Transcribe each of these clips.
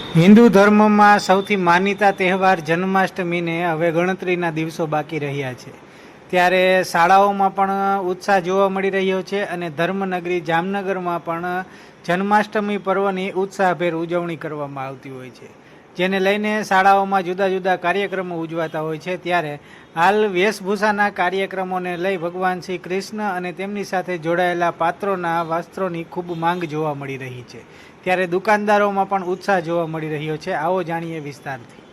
હિન્દુ ધર્મમાં સૌથી માનીતા તહેવાર જન્માષ્ટમીને હવે ગણતરીના દિવસો બાકી રહ્યા છે. ત્યારે શાળાઓમાં પણ ઉત્સાહ જોવા મળી રહ્યો છે અને ધર્મનગરી જામનગરમાં પણ જન્માષ્ટમી પર્વની ઉત્સાહભેર ઉજવણી કરવામાં આવતી હોય છે, જેને લઈને શાળાઓમાં જુદા જુદા કાર્યક્રમો ઉજવાતા હોય છે. ત્યારે હાલ વેશભૂષાના કાર્યક્રમોને લઈ ભગવાન શ્રી કૃષ્ણ અને તેમની સાથે જોડાયેલા પાત્રોના વસ્ત્રોની ખૂબ માંગ જોવા મળી રહી છે. ત્યારે દુકાનદારોમાં પણ ઉત્સાહ જોવા મળી રહ્યો છે. આવો જાણીએ વિસ્તારથી.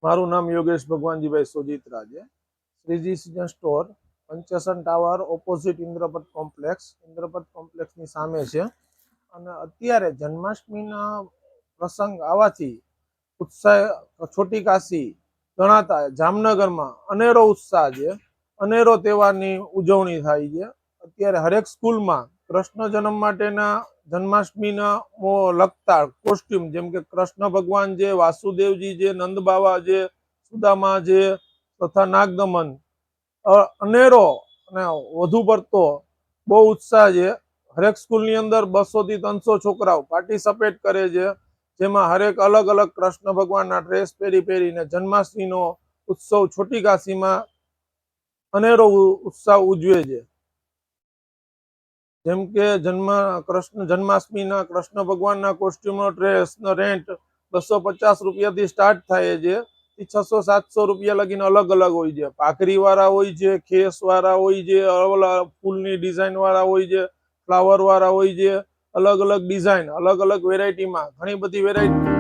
મારું નામ યોગેશ ભગવાનજીભાઈ સોજીત્રા છે. Shreeji season store, Panchsan tower, opposite Indrapat કોમ્પ્લેક્સની સામે છે. અને અત્યારે જન્માષ્ટમીના પ્રસંગ આવવાથી ઉત્સાહ છોટી કાશી ગણાતા જામનગરમાં અનેરો ઉત્સાહ છે. અનેરો તહેવારની ઉજવણી થાય છે. અત્યારે હરેક સ્કૂલમાં કૃષ્ણ જન્મ માટેના જન્માષ્ટમીના લગતા કોસ્ટ્યુમ, જેમ કે કૃષ્ણ ભગવાન છે, વાસુદેવજી છે, નંદ બાવા છે, સુદામા છે તથા નાગદમન, અનેરો અને વધુ પડતો બહુ ઉત્સાહ છે. હરેક સ્કૂલની અંદર 200 થી 300 છોકરાઓ પાર્ટિસિપેટ કરે છે, જેમાં હરેક અલગ અલગ કૃષ્ણ ભગવાનના ડ્રેસ પહેરીને જન્માષ્ટમીનો ઉત્સવ છોટી કાશીમાં અનેરો ઉત્સાહ ઉજવે છે. જેમ કે જન્માષ્ટમીના કૃષ્ણ ભગવાનના કોસ્ટ્યુમનો ડ્રેસનો રેન્ટ 250 રૂપિયાથી સ્ટાર્ટ થાય છે. 600-700 રૂપિયા લગીને અલગ અલગ હોય છે. ભાખરી વાળા હોય છે, ખેસ વાળા હોય છે, ફૂલની ડિઝાઇન વાળા હોય છે, ફ્લાવર વાળા હોય છે. અલગ અલગ ડિઝાઇન, અલગ અલગ વેરાયટીમાં ઘણી બધી વેરાયટી